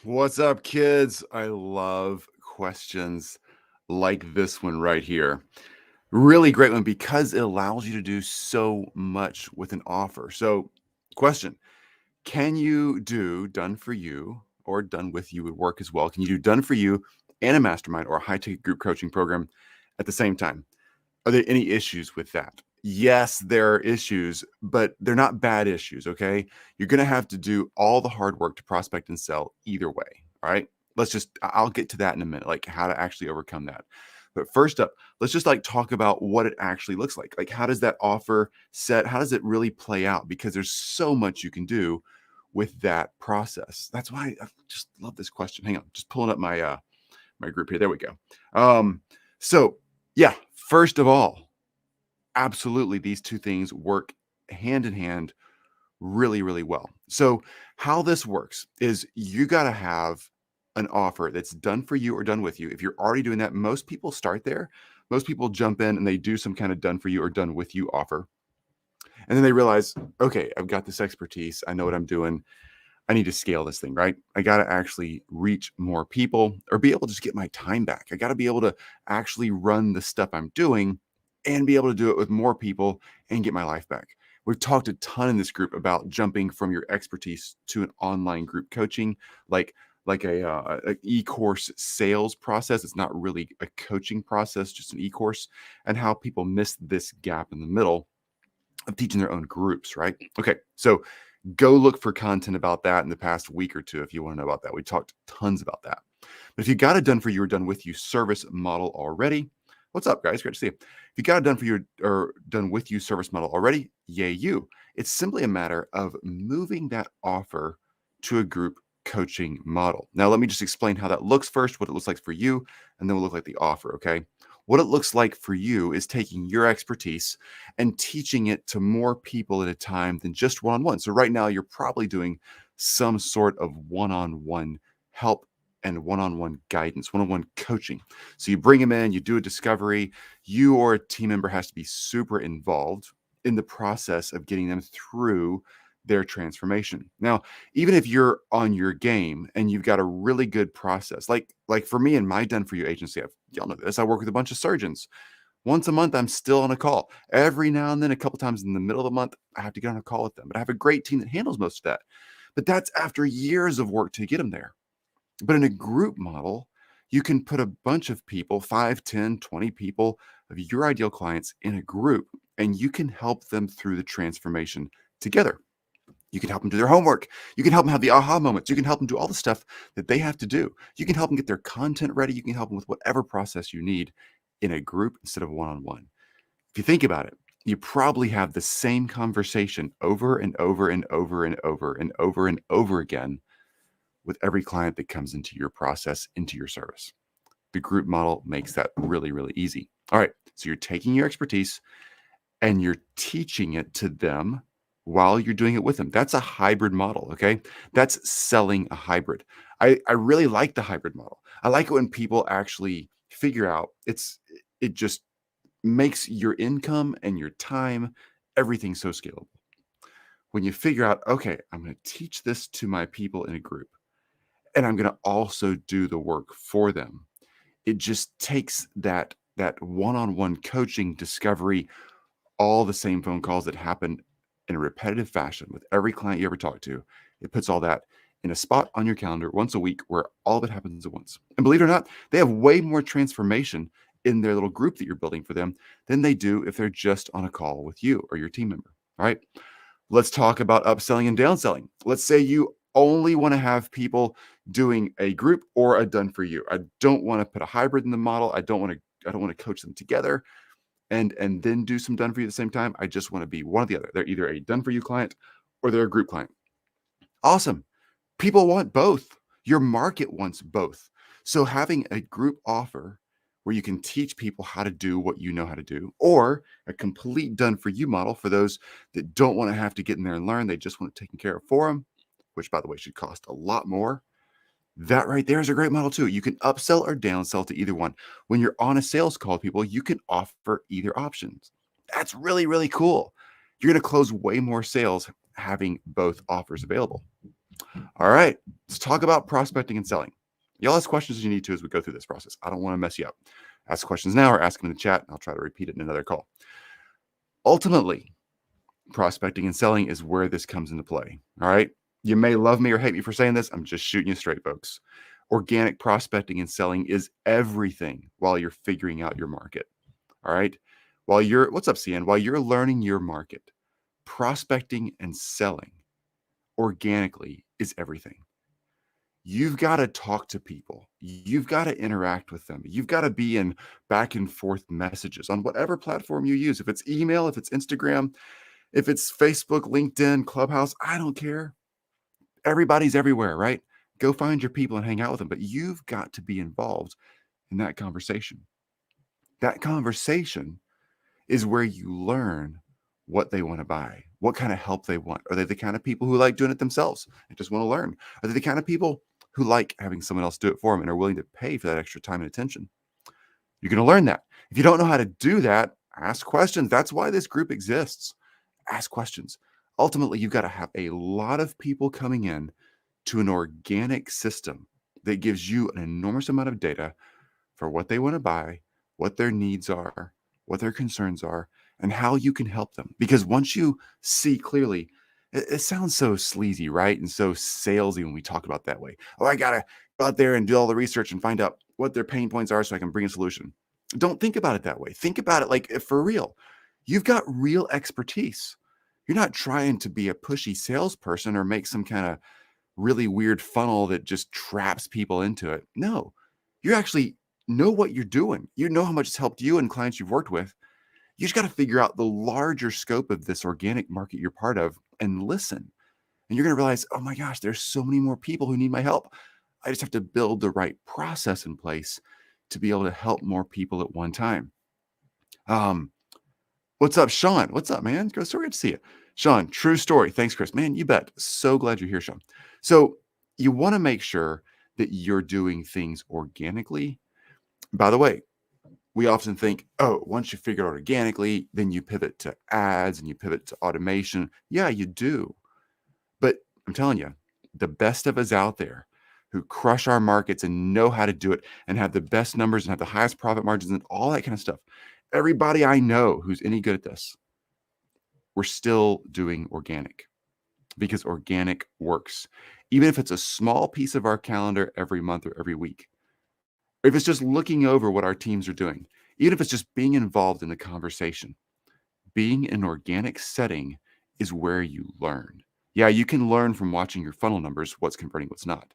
What's up, kids? I love questions like this one right here. Really great one because it allows you to do so much with an offer. So, question: can you do done for you or done with you would work as well? Can you do done for you and a mastermind or a high ticket group coaching program at the same time? Are there any issues with that? Yes, there are issues, but they're not bad issues, okay? You're going to have to do all the hard work to prospect and sell either way, all right? I'll get to that in a minute, like how to actually overcome that. But first up, let's just like talk about what it actually looks like. Like, how does that offer set, how does it really play out? Because there's so much you can do with that process. That's why I just love this question. Hang on, just pulling up my group here. There we go. Um, so yeah, first of all, absolutely, these two things work hand in hand really, really well. So, how this works is you got to have an offer that's done for you or done with you. If you're already doing that, most people start there. Most people jump in and they do some kind of done for you or done with you offer. And then they realize, okay, I've got this expertise. I know what I'm doing. I need to scale this thing, right? I got to actually reach more people or be able to just get my time back. I got to be able to actually run the stuff I'm doing and be able to do it with more people and get my life back. We've talked a ton in this group about jumping from your expertise to an online group coaching, like a e-course sales process. It's not really a coaching process, just an e-course, and how people miss this gap in the middle of teaching their own groups, right? Okay, so go look for content about that in the past week or two if you want to know about that. We talked tons about that. But if you got a done for you or done with you service model already, what's up, guys? Great to see you. If you got a done for you or done with you service model already, yay you. It's simply a matter of moving that offer to a group coaching model. Now, let me just explain how that looks first, what it looks like for you, and then we'll look like the offer, okay? What it looks like for you is taking your expertise and teaching it to more people at a time than just one-on-one. So right now, you're probably doing some sort of one-on-one help and one-on-one guidance, one-on-one coaching. So you bring them in, you do a discovery. You or a team member has to be super involved in the process of getting them through their transformation. Now, even if you're on your game and you've got a really good process, like for me and my done for you agency, y'all know this, I work with a bunch of surgeons. Once a month, I'm still on a call. Every now and then, a couple times in the middle of the month, I have to get on a call with them. But I have a great team that handles most of that. But that's after years of work to get them there. But in a group model, you can put a bunch of people, 5, 10, 20 people of your ideal clients in a group, and you can help them through the transformation together. You can help them do their homework. You can help them have the aha moments. You can help them do all the stuff that they have to do. You can help them get their content ready. You can help them with whatever process you need in a group instead of one-on-one. If you think about it, you probably have the same conversation over and over and over and over and over and over again with every client that comes into your process, into your service. The group model makes that really, really easy. All right, so you're taking your expertise and you're teaching it to them while you're doing it with them. That's a hybrid model, okay? That's selling a hybrid. I really like the hybrid model. I like it when people actually figure out it just makes your income and your time, everything so scalable. When you figure out, okay, I'm going to teach this to my people in a group, and I'm going to also do the work for them. It just takes that one-on-one coaching discovery, all the same phone calls that happen in a repetitive fashion with every client you ever talk to. It puts all that in a spot on your calendar once a week where all of it happens at once. And believe it or not, they have way more transformation in their little group that you're building for them than they do if they're just on a call with you or your team member. All right. Let's talk about upselling and downselling. Let's say you only want to have people doing a group or a done for you. I don't want to put a hybrid in the model. I don't want to coach them together and then do some done for you at the same time. I just want to be one or the other. They're either a done for you client or they're a group client. Awesome. People want both. Your market wants both. So having a group offer where you can teach people how to do what you know how to do, or a complete done for you model for those that don't want to have to get in there and learn, they just want it taken care of for them, which by the way should cost a lot more. That right there is a great model too. You can upsell or downsell to either one. When you're on a sales call with people, you can offer either options. That's really, really cool. You're going to close way more sales having both offers available. All right. Let's talk about prospecting and selling. Y'all ask questions as you need to as we go through this process. I don't want to mess you up. Ask questions now or ask them in the chat, and I'll try to repeat it in another call. Ultimately, prospecting and selling is where this comes into play. All right. You may love me or hate me for saying this. I'm just shooting you straight, folks. Organic prospecting and selling is everything while you're figuring out your market. All right. What's up, CN? While you're learning your market, prospecting and selling organically is everything. You've got to talk to people. You've got to interact with them. You've got to be in back and forth messages on whatever platform you use. If it's email, if it's Instagram, if it's Facebook, LinkedIn, Clubhouse, I don't care. Everybody's everywhere, right? Go find your people and hang out with them. But you've got to be involved in that conversation. That conversation is where you learn what they want to buy, what kind of help they want. Are they the kind of people who like doing it themselves and just want to learn? Are they the kind of people who like having someone else do it for them and are willing to pay for that extra time and attention? You're going to learn that. If you don't know how to do that, ask questions. That's why this group exists. Ask questions. Ultimately, you've got to have a lot of people coming in to an organic system that gives you an enormous amount of data for what they want to buy, what their needs are, what their concerns are, and how you can help them. Because once you see clearly, it sounds so sleazy, right? And so salesy when we talk about that way. Oh, I got to go out there and do all the research and find out what their pain points are so I can bring a solution. Don't think about it that way. Think about it like for real. You've got real expertise. You're not trying to be a pushy salesperson or make some kind of really weird funnel that just traps people into it. No, you actually know what you're doing. You know how much it's helped you and clients you've worked with. You just got to figure out the larger scope of this organic market you're part of and listen. And you're going to realize, oh my gosh, there's so many more people who need my help. I just have to build the right process in place to be able to help more people at one time. What's up, Sean? What's up, man? So good to see you. Sean, true story. Thanks, Chris. Man, you bet. So glad you're here, Sean. So you want to make sure that you're doing things organically. By the way, we often think, oh, once you figure it out organically, then you pivot to ads and you pivot to automation. Yeah, you do. But I'm telling you, the best of us out there who crush our markets and know how to do it and have the best numbers and have the highest profit margins and all that kind of stuff. Everybody I know who's any good at this, we're still doing organic because organic works. Even if it's a small piece of our calendar every month or every week, or if it's just looking over what our teams are doing, even if it's just being involved in the conversation, being in an organic setting is where you learn. Yeah, you can learn from watching your funnel numbers, what's converting, what's not.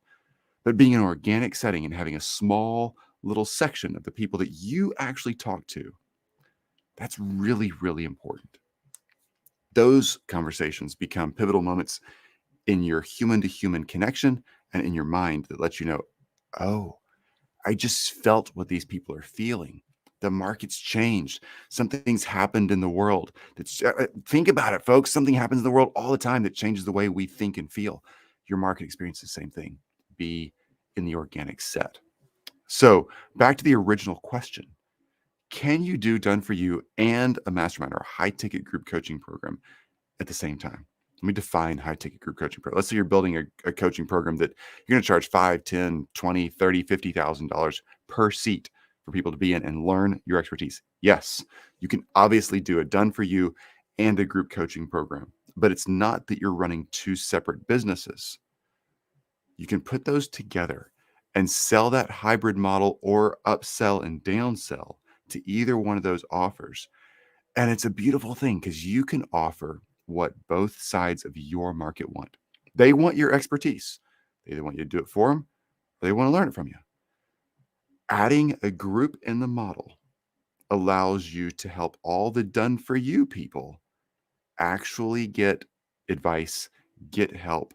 But being in an organic setting and having a small little section of the people that you actually talk to, that's really, really important. Those conversations become pivotal moments in your human to human connection and in your mind that lets you know, oh, I just felt what these people are feeling. The market's changed. Something's happened in the world. Think about it, folks. Something happens in the world all the time that changes the way we think and feel. Your market experiences the same thing. Be in the organic set. So back to the original question. Can you do done for you and a mastermind or a high ticket group coaching program at the same time? Let me define high ticket group coaching program. Let's say you're building a coaching program that you're going to charge $5, $10, $20, $30, $50,000 per seat for people to be in and learn your expertise. Yes, you can obviously do a done for you and a group coaching program, but it's not that you're running two separate businesses. You can put those together and sell that hybrid model or upsell and downsell to either one of those offers. And it's a beautiful thing because you can offer what both sides of your market want. They want your expertise. They either want you to do it for them or they want to learn it from you. Adding a group in the model allows you to help all the done for you people actually get advice, get help,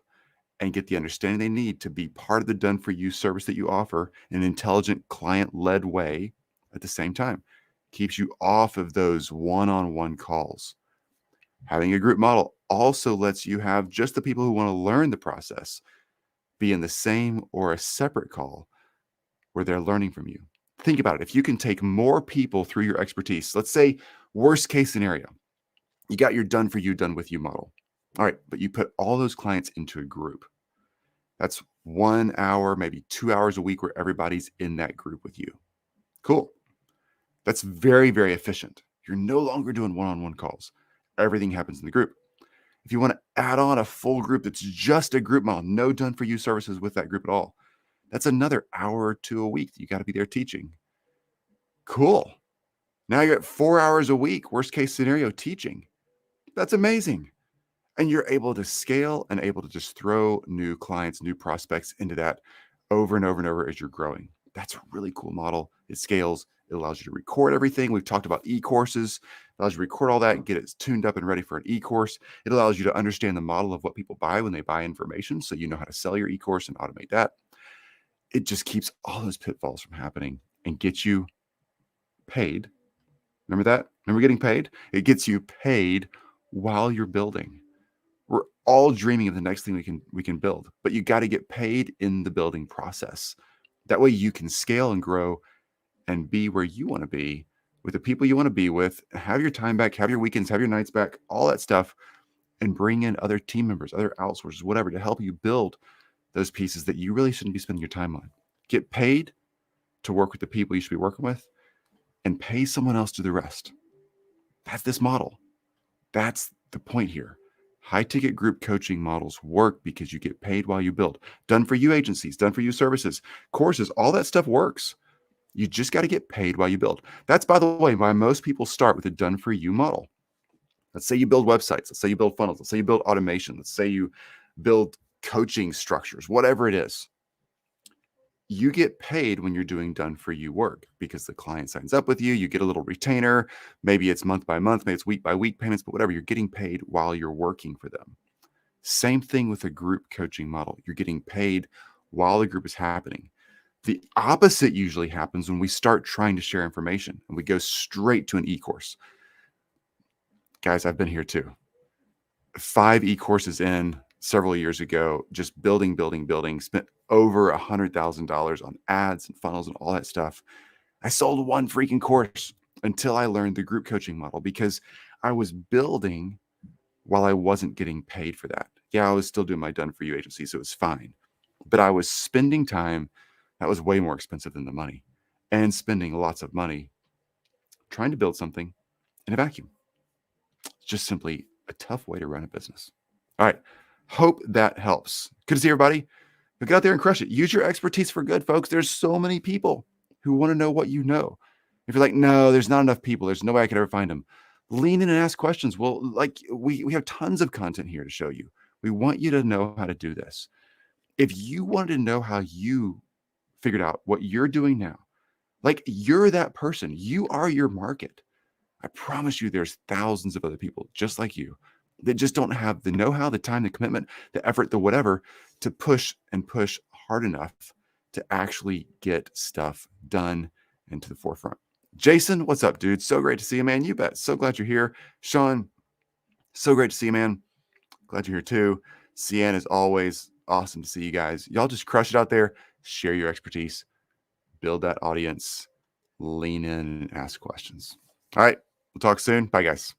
and get the understanding they need to be part of the done for you service that you offer in an intelligent client-led way at the same time. Keeps you off of those one-on-one calls. Having a group model also lets you have just the people who want to learn the process be in the same or a separate call where they're learning from you. Think about it. If you can take more people through your expertise, let's say worst case scenario, you got your done for you, done with you model. All right, but you put all those clients into a group. That's 1 hour, maybe 2 hours a week where everybody's in that group with you. Cool. That's very, very efficient. You're no longer doing one-on-one calls. Everything happens in the group. If you want to add on a full group that's just a group model, no done for you services with that group at all, that's another hour or two a week that you got to be there teaching. Cool. Now you're at 4 hours a week, worst case scenario, teaching. That's amazing. And you're able to scale and able to just throw new clients, new prospects into that over and over and over as you're growing. That's a really cool model. It scales. It allows you to record everything. We've talked about e-courses. It allows you to record all that and get it tuned up and ready for an e-course. It allows you to understand the model of what people buy when they buy information, so you know how to sell your e-course and automate that. It just keeps all those pitfalls from happening and gets you paid. Remember that? Remember getting paid? It gets you paid while you're building. We're all dreaming of the next thing we can build, but you got to get paid in the building process. That way you can scale and grow and be where you want to be with the people you want to be with, have your time back, have your weekends, have your nights back, all that stuff, and bring in other team members, other outsourcers, whatever, to help you build those pieces that you really shouldn't be spending your time on. Get paid to work with the people you should be working with and pay someone else to do the rest. That's this model. That's the point here. High ticket group coaching models work because you get paid while you build. Done for you agencies, done for you services, courses, all that stuff works. You just got to get paid while you build. That's, by the way, why most people start with a done for you model. Let's say you build websites. Let's say you build funnels. Let's say you build automation. Let's say you build coaching structures, whatever it is. You get paid when you're doing done for you work because the client signs up with you. You get a little retainer. Maybe it's month by month, maybe it's week by week payments, but whatever. You're getting paid while you're working for them. Same thing with a group coaching model. You're getting paid while the group is happening. The opposite usually happens when we start trying to share information and we go straight to an e-course. Guys, I've been here too. 5 e-courses in several years ago, just building, spent over $100,000 on ads and funnels and all that stuff. I sold one freaking course until I learned the group coaching model because I was building while I wasn't getting paid for that. Yeah, I was still doing my done for you agency, so it was fine. But I was spending time that was way more expensive than the money and spending lots of money trying to build something in a vacuum. It's just simply a tough way to run a business. All right. Hope that helps. Good to see everybody. Get out there and crush it. Use your expertise for good, folks. There's so many people who want to know what you know. If you're like, no, there's not enough people, there's no way I could ever find them, lean in and ask questions. Well, like we have tons of content here to show you. We want you to know how to do this. If you wanted to know how you figured out what you're doing now, like you're that person, you are your market. I promise you there's thousands of other people just like you that just don't have the know-how, the time, the commitment, the effort, the whatever to push and push hard enough to actually get stuff done and to the forefront. Jason, what's up, dude? So great to see you, man. You bet. So glad you're here. Sean, so great to see you, man. Glad you're here too. Cian, is always awesome to see you guys. Y'all just crush it out there. Share your expertise. Build that audience. Lean in and ask questions. All right. We'll talk soon. Bye, guys.